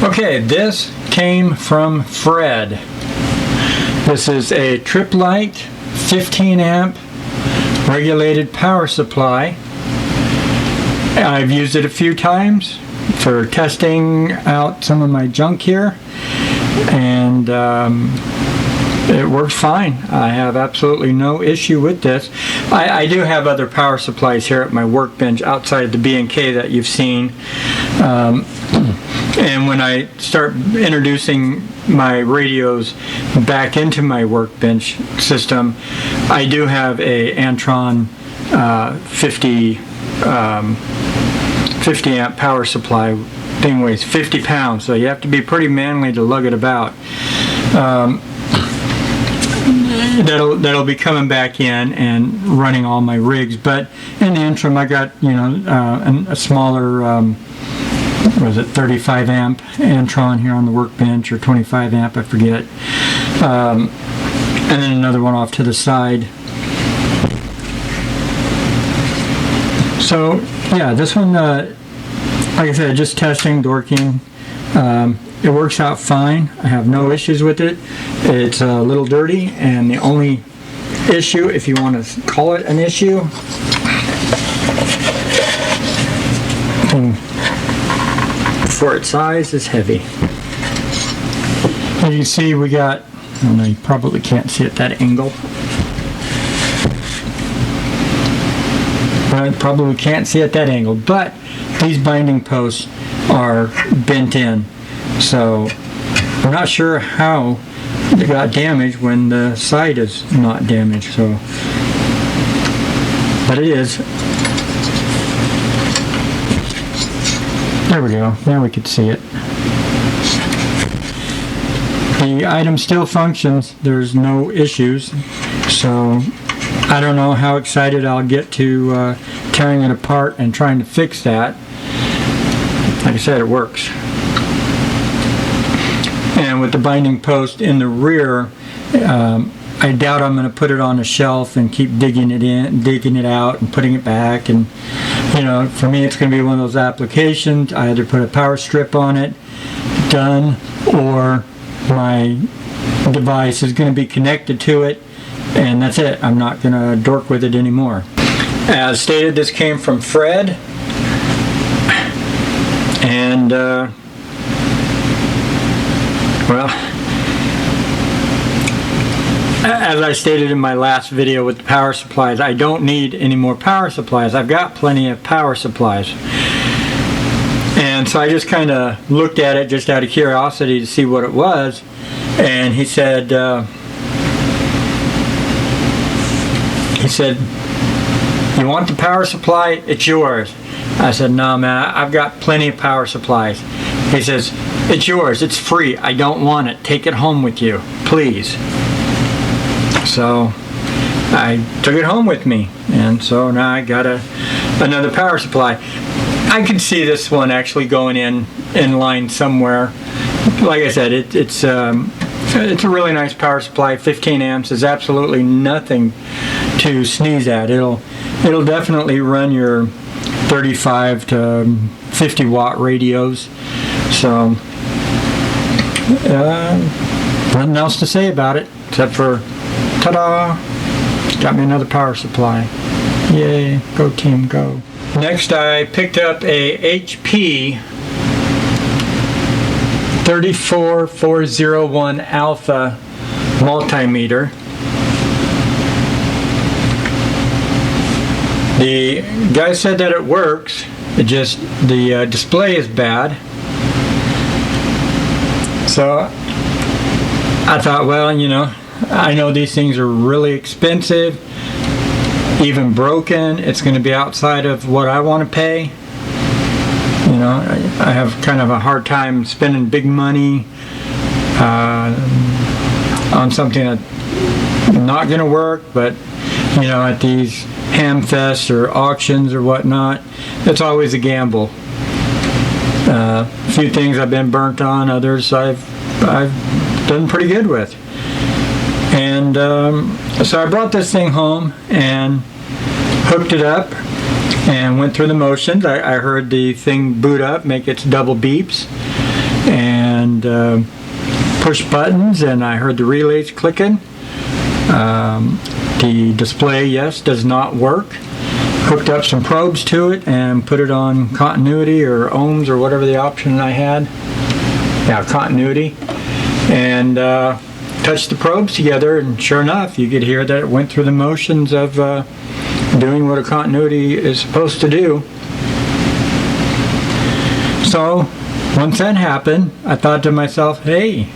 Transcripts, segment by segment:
Okay, this came from Fred. This is a Lite 15 amp regulated power supply. I've used it a few times for testing out some of my junk here, and it works fine. I have absolutely no issue with this. I do have other power supplies here at my workbench outside the B&K that you've seen. And when I start introducing my radios back into my workbench system, I do have a Antron 50 amp power supply. Thing weighs 50 pounds, so you have to be pretty manly to lug it about. That'll be coming back in and running all my rigs, but in the interim I got a smaller was it 35 amp Antron here on the workbench, or 25 amp, I forget, and then another one off to the side. So yeah, this one, like I said, just testing, dorking. It works out fine. I have no issues with it. It's a little dirty, and the only issue, if you want to call it an issue, for its size, is heavy. As you see, we got, I know you probably can't see at that angle. Probably can't see at that angle, but these binding posts are bent in, so we're not sure how they got damaged when the side is not damaged. So, but it is. There we go. Now we can see it. The item still functions. There's no issues. So I don't know how excited I'll get to tearing it apart and trying to fix that. Like I said, it works. And with the binding post in the rear, I doubt I'm going to put it on a shelf and keep digging it out and putting it back. And for me, it's going to be one of those applications. I either put a power strip on it, done, or my device is going to be connected to it, and that's it. I'm not going to dork with it anymore. As stated, this came from Fred, and well, as I stated in my last video with the power supplies, I don't need any more power supplies. I've got plenty of power supplies. And so I just kind of looked at it just out of curiosity to see what it was. And he said, "You want the power supply? It's yours." I said, "No, man, I've got plenty of power supplies." He says, "It's yours. It's free. I don't want it. Take it home with you, please." So I took it home with me, and so now I got another power supply. I could see this one actually going in line somewhere. Like I said, it's a really nice power supply. 15 amps is absolutely nothing to sneeze at. It'll definitely run your 35 to 50 watt radios. So nothing else to say about it except for, ta-da, got me another power supply. Yay, go team, go. Next, I picked up a HP 34401 Alpha Multimeter. The guy said that it works, it just, the display is bad. So I thought, well, I know these things are really expensive. Even broken, it's going to be outside of what I want to pay. I have kind of a hard time spending big money on something that's not going to work, but at these ham fests or auctions or whatnot, it's always a gamble. A few things I've been burnt on, others I've done pretty good with. And so I brought this thing home and hooked it up and went through the motions. I heard the thing boot up, make its double beeps, and pushed buttons, and I heard the relays clicking. The display, yes, does not work. Hooked up some probes to it and put it on continuity or ohms or whatever the option I had. Yeah, continuity. And touched the probes together, and sure enough, you could hear that it went through the motions of doing what a continuity is supposed to do. So once that happened, I thought to myself, hey,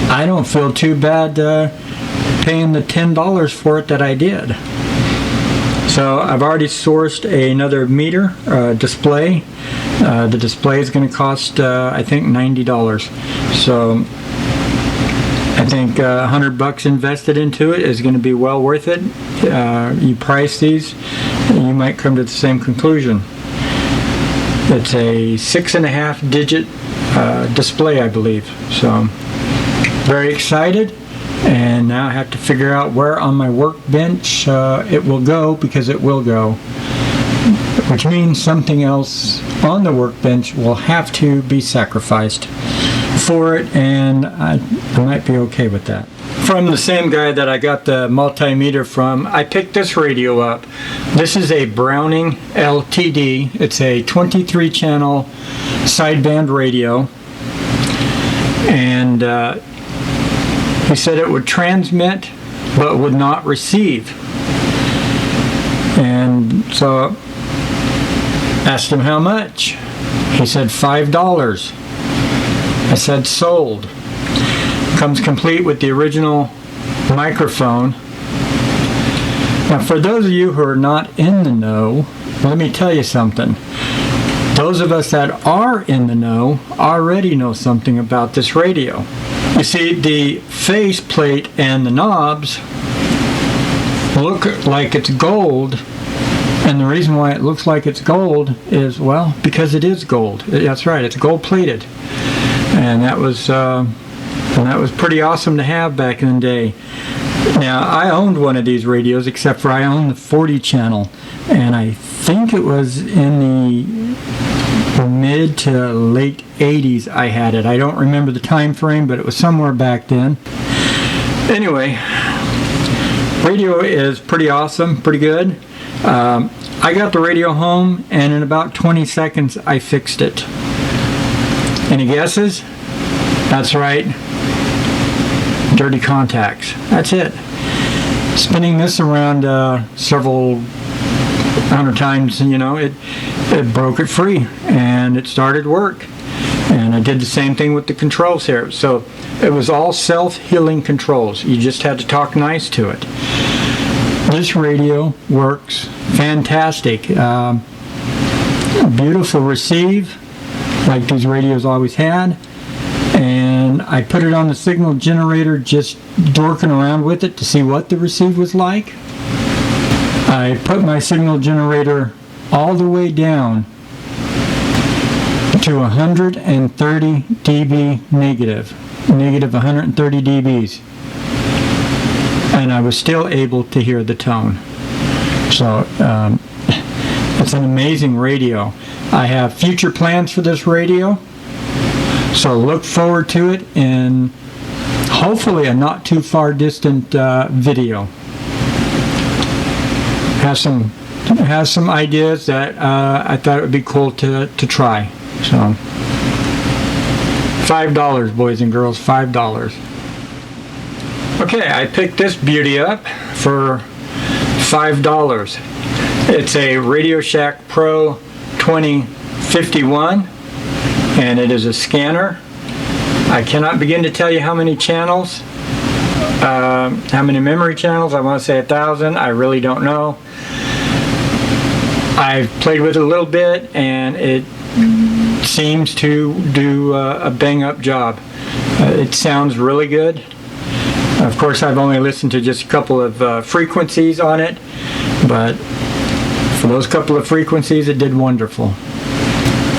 I don't feel too bad paying the $10 for it that I did. So I've already sourced another meter display. The display is going to cost I think $90. So I think $100 invested into it is going to be well worth it. You price these, you might come to the same conclusion. It's a 6.5 digit display, I believe. So very excited, and now I have to figure out where on my workbench it will go, because it will go, which means something else on the workbench will have to be sacrificed for it, and I might be okay with that. From the same guy that I got the multimeter from, I picked this radio up. This is a Browning LTD. It's a 23 channel sideband radio, and he said it would transmit but would not receive. And so asked him how much. He said $5. I said sold. Comes complete with the original microphone. Now, for those of you who are not in the know, let me tell you something. Those of us that are in the know already know something about this radio. You see, the face plate and the knobs look like it's gold, and the reason why it looks like it's gold is, well, because it is gold. That's right, it's gold plated, and that was pretty awesome to have back in the day. Now, I owned one of these radios, except for I owned the 40 channel, and I think it was in the mid to late 80s I had it. I don't remember the time frame, but it was somewhere back then. Anyway, radio is pretty awesome, pretty good. I got the radio home, and in about 20 seconds I fixed it. Any guesses? That's right. Dirty contacts. That's it. Spinning this around several hundred times, you know, it broke it free, and it started work. And I did the same thing with the controls here. So it was all self-healing controls. You just had to talk nice to it. This radio works fantastic. Beautiful receive, like these radios always had. And I put it on the signal generator, just dorking around with it to see what the receive was like. I put my signal generator all the way down to 130 dB negative 130 dBs, and I was still able to hear the tone. So it's an amazing radio. I have future plans for this radio, so look forward to it in hopefully a not too far distant video. Has some ideas that I thought it would be cool to try. So $5, boys and girls, $5. Okay, I picked this beauty up for $5. It's a Radio Shack Pro 2051, and it is a scanner. I cannot begin to tell you how many channels, how many memory channels. I want to say 1,000. I really don't know. I've played with it a little bit, and it seems to do a bang-up job. It sounds really good. Of course, I've only listened to just a couple of frequencies on it, but for those couple of frequencies, it did wonderful.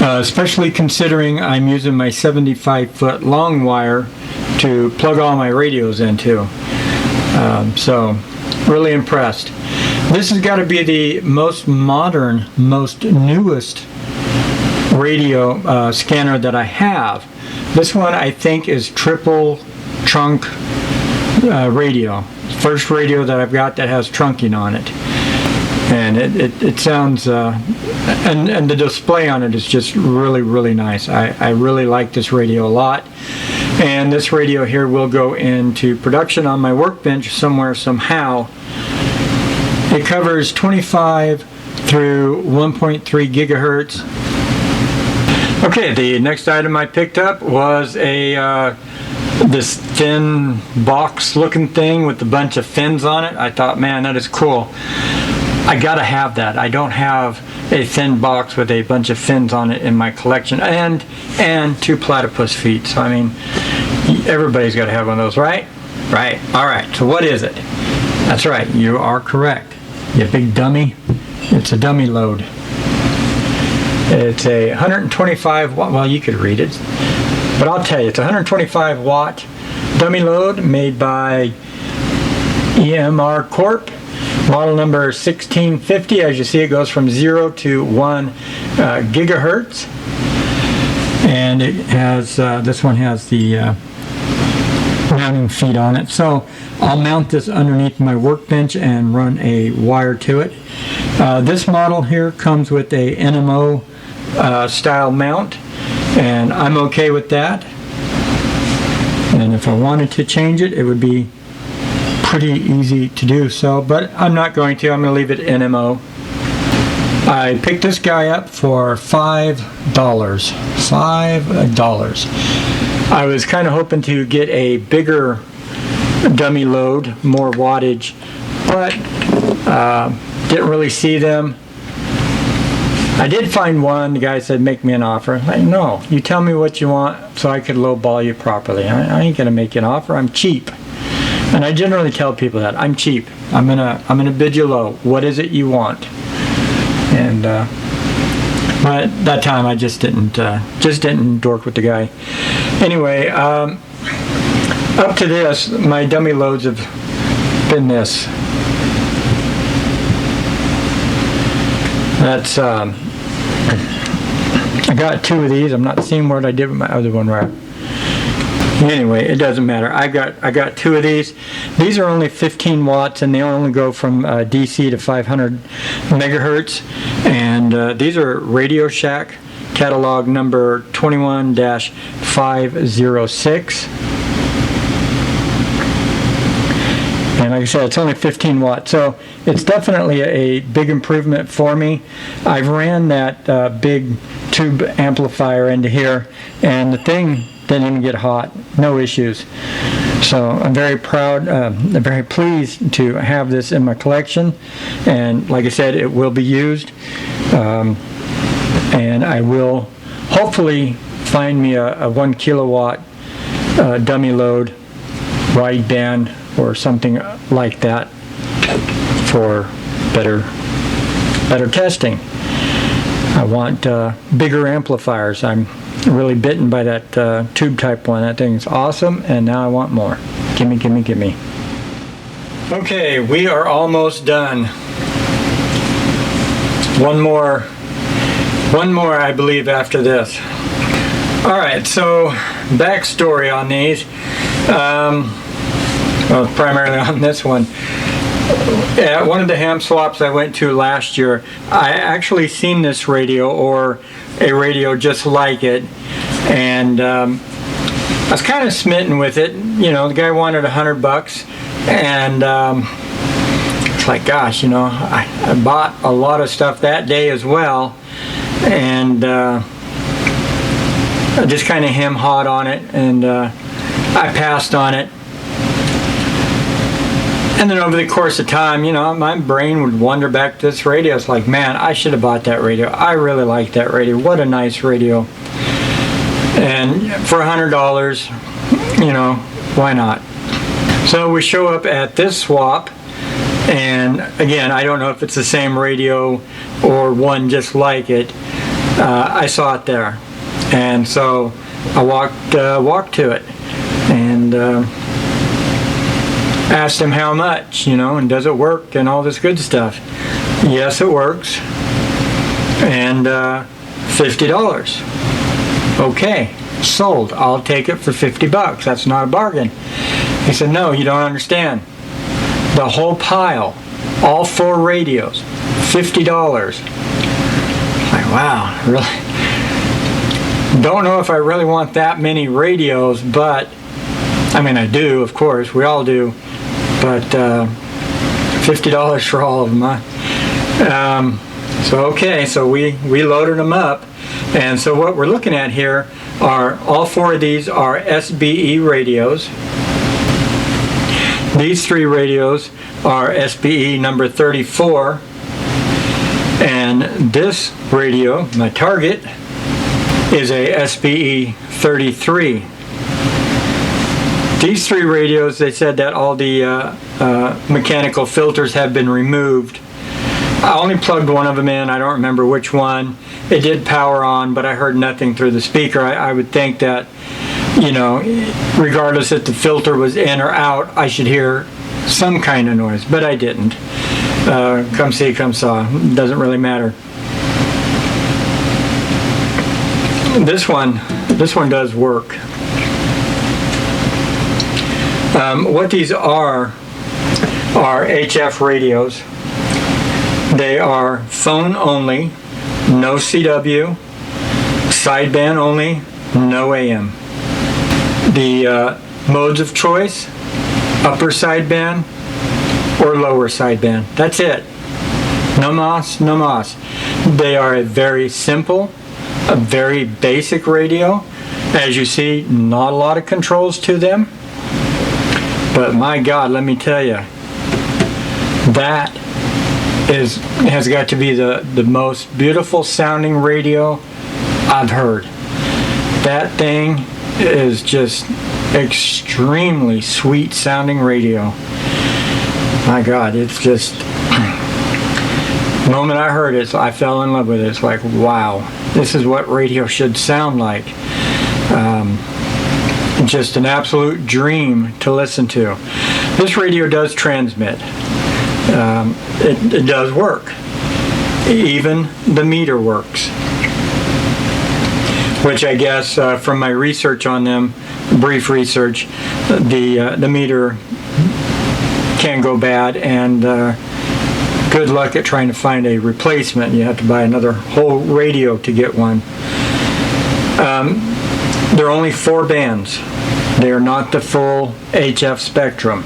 Especially considering I'm using my 75-foot long wire to plug all my radios into. So, really impressed. This has got to be the most modern, most newest radio scanner that I have. This one I think is triple trunk radio. First radio that I've got that has trunking on it. And it sounds, and the display on it is just really, really nice. I really like this radio a lot. And this radio here will go into production on my workbench somewhere, somehow. It covers 25 through 1.3 gigahertz. Okay, the next item I picked up was this thin box looking thing with a bunch of fins on it. I thought, man, that is cool. I gotta have that. I don't have a thin box with a bunch of fins on it in my collection, and 2 platypus feet. So I mean, everybody's gotta have one of those, right? Right. All right. So what is it? That's right. You are correct. You big dummy. It's a dummy load. It's a 125 watt. Well, you could read it, but I'll tell you, it's a 125 watt dummy load made by EMR Corp. Model number 1650. As you see, it goes from 0 to 1 gigahertz, and it has this one has the mounting feet on it. So I'll mount this underneath my workbench and run a wire to it. This model here comes with a NMO style mount, and I'm okay with that. And if I wanted to change it, it would be pretty easy to do so, but I'm not going to. I'm going to leave it NMO. I picked this guy up for $5. $5. I was kind of hoping to get a bigger dummy load, more wattage, but didn't really see them. I did find one. The guy said, make me an offer. I'm like, no, you tell me what you want so I could lowball you properly. I ain't going to make you an offer. I'm cheap. And I generally tell people that I'm cheap. I'm gonna bid you low. What is it you want? And but that time I just didn't dork with the guy. Anyway, up to this, my dummy loads have been this. That's I got 2 of these. I'm not seeing what I did with my other one right. Anyway, it doesn't matter. I got 2 of these. These are only 15 watts, and they only go from DC to 500 megahertz. And these are Radio Shack catalog number 21-506. And like I said, it's only 15 watts, so it's definitely a big improvement for me. I've ran that big tube amplifier into here, and the thing didn't even get hot, no issues. So I'm very proud, very pleased to have this in my collection, and like I said, it will be used, and I will hopefully find me a 1 kilowatt dummy load wideband or something like that for better testing. I want bigger amplifiers. I'm really bitten by that tube type one. That thing's awesome, and now I want more. Gimme, gimme, gimme. Okay, we are almost done. One more I believe after this. Alright, so backstory on these. Well, primarily on this one. At one of the ham swaps I went to last year, I actually seen this radio, or a radio just like it, and I was kind of smitten with it. You know, the guy wanted $100, and it's like, gosh, you know, I bought a lot of stuff that day as well, and I just kind of hem-hawed on it, and I passed on it. And then over the course of time, you know, my brain would wander back to this radio. It's like, man, I should have bought that radio. I really like that radio. What a nice radio. And for $100, you know, why not? So we show up at this swap, and again, I don't know if it's the same radio or one just like it. I saw it there, and so I walked to it, and asked him how much, you know, and does it work and all this good stuff. Yes, it works. And $50. Okay. Sold. I'll take it for 50 bucks. That's not a bargain. He said, no, you don't understand. The whole pile, all 4 radios, $50. Like, wow, really? Don't know if I really want that many radios, but, I mean, I do, of course, we all do, but $50 for all of them, huh? So okay, so we loaded them up, and so what we're looking at here are, all 4 of these are SBE radios. These 3 radios are SBE number 34, and this radio, my target, is a SBE 33. These 3 radios, they said that all the mechanical filters have been removed. I only plugged one of them in. I don't remember which one. It did power on, but I heard nothing through the speaker. I would think that, you know, regardless if the filter was in or out, I should hear some kind of noise, but I didn't. Come see, come saw. Doesn't really matter. This one does work. What these are HF radios. They are phone only, no CW, sideband only, no AM. The modes of choice, upper sideband or lower sideband. That's it. No mas, no mas. They are a very simple, a very basic radio. As you see, not a lot of controls to them. But my God, let me tell you, that has got to be the most beautiful sounding radio I've heard. That thing is just extremely sweet sounding radio. My God, it's just, the moment I heard it, I fell in love with it. It's like, wow, this is what radio should sound like. Just an absolute dream to listen to. This radio does transmit. It does work. Even the meter works. Which I guess from my research on them, brief research, the meter can go bad, and good luck at trying to find a replacement. You have to buy another whole radio to get one. There are only 4 bands. They are not the full HF spectrum.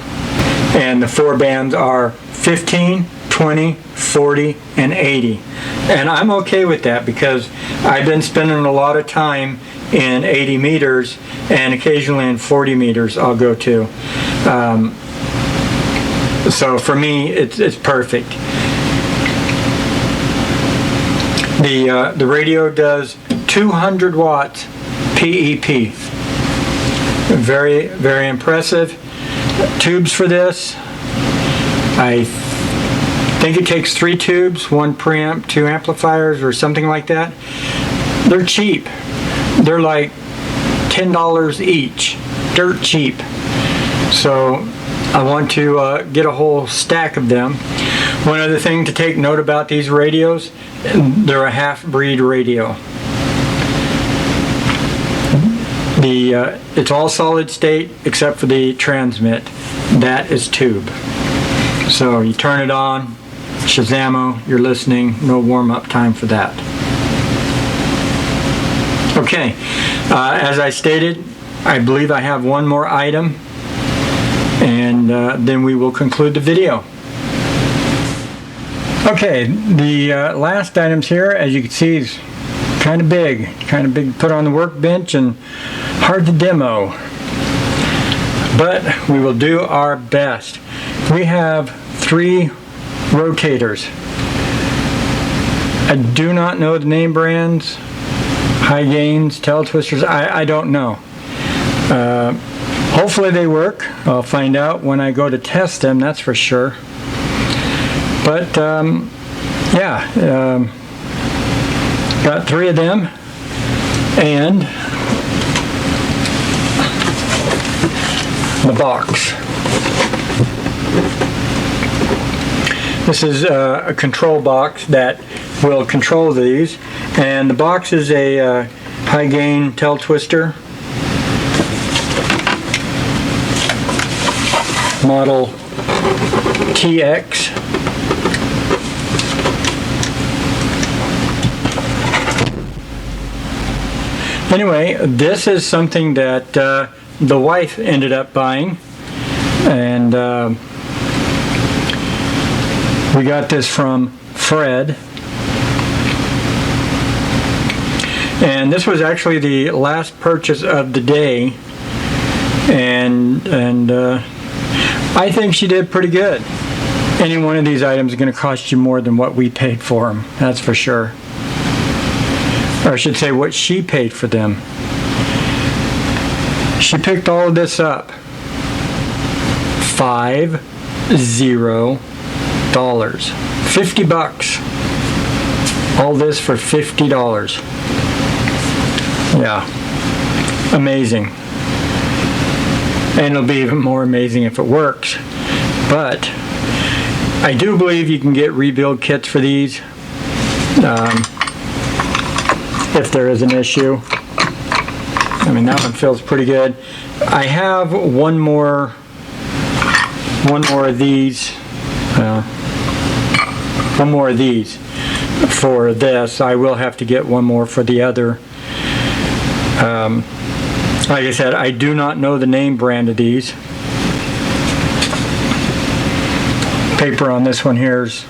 And the 4 bands are 15, 20, 40, and 80. And I'm okay with that because I've been spending a lot of time in 80 meters, and occasionally in 40 meters I'll go to. So for me, it's perfect. The radio does 200 watts PEP. Very, very impressive. Tubes for this, I think it takes 3 tubes, 1 preamp, 2 amplifiers, or something like that. They're cheap. They're like $10 each. Dirt cheap. So I want to get a whole stack of them. One other thing to take note about these radios, they're a half-breed radio. It's all solid state except for the transmit. That is tube. So you turn it on, Shazamo, you're listening, no warm-up time for that. Okay, as I stated, I believe I have one more item, and then we will conclude the video. Okay, the last items here, as you can see, is kind of big to put on the workbench and hard to demo, but we will do our best. We have 3 rotators. I do not know the name brands, high gains, tail twisters, I don't know. Hopefully they work. I'll find out when I go to test them, that's for sure. But yeah, got 3 of them, and the box. This is a control box that will control these, and the box is a high gain tail twister, model TX. Anyway, this is something that the wife ended up buying, and we got this from Fred. And this was actually the last purchase of the day, and I think she did pretty good. Any one of these items is going to cost you more than what we paid for them, that's for sure. Or I should say what she paid for them. She picked all of this up. $50. $50. All this for $50. Yeah. Amazing. And it'll be even more amazing if it works. But I do believe you can get rebuild kits for these. If there is an issue. I mean, that one feels pretty good. I have one more of these. One more of these for this. I will have to get one more for the other. Like I said, I do not know the name brand of these. Paper on this one here is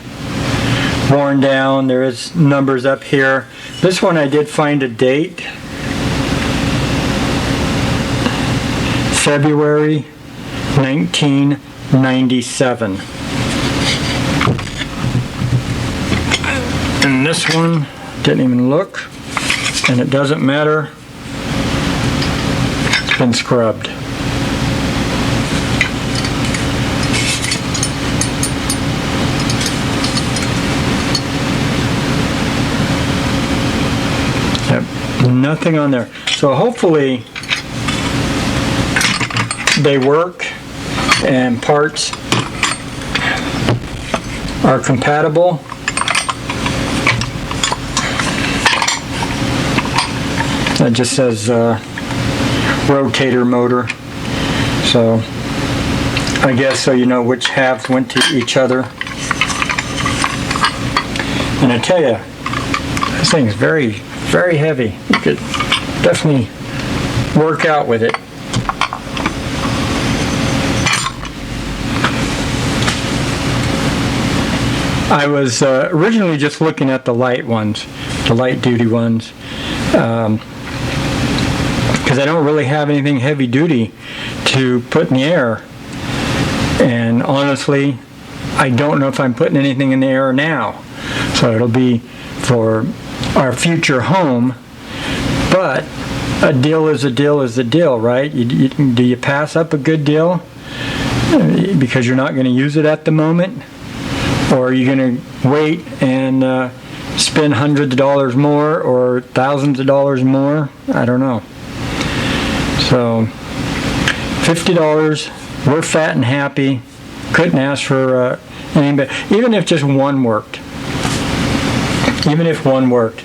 worn down. There is numbers up here. This one I did find a date. February 1997. And this one didn't even look, and it doesn't matter. It's been scrubbed. Yep, nothing on there. So hopefully they work and parts are compatible. That just says rotator motor. So I guess so you know which halves went to each other. And I tell you, this thing is very, very heavy. You could definitely work out with it. I was originally just looking at the light ones, the light duty ones, because I don't really have anything heavy duty to put in the air. And honestly, I don't know if I'm putting anything in the air now. So it'll be for our future home. But a deal is a deal is a deal, right? Do you pass up a good deal because you're not going to use it at the moment? Or are you going to wait and spend hundreds of dollars more or thousands of dollars more? I don't know. So $50, we're fat and happy. Couldn't ask for anything better. Even if just one worked. Even if one worked.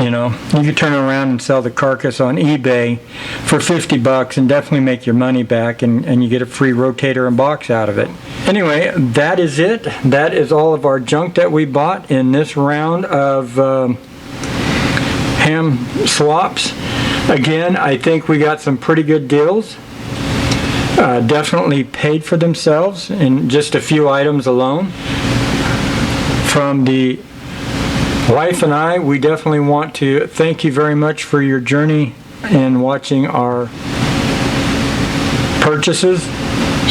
You know, you could turn around and sell the carcass on eBay for $50 and definitely make your money back, and you get a free rotator and box out of it. Anyway, that is it. That is all of our junk that we bought in this round of ham swaps. Again, I think we got some pretty good deals. Definitely paid for themselves in just a few items alone. From the wife and I, we definitely want to thank you very much for your journey in watching our purchases.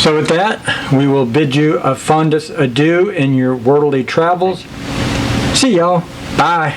So with that, we will bid you a fondest adieu in your worldly travels. See y'all. Bye.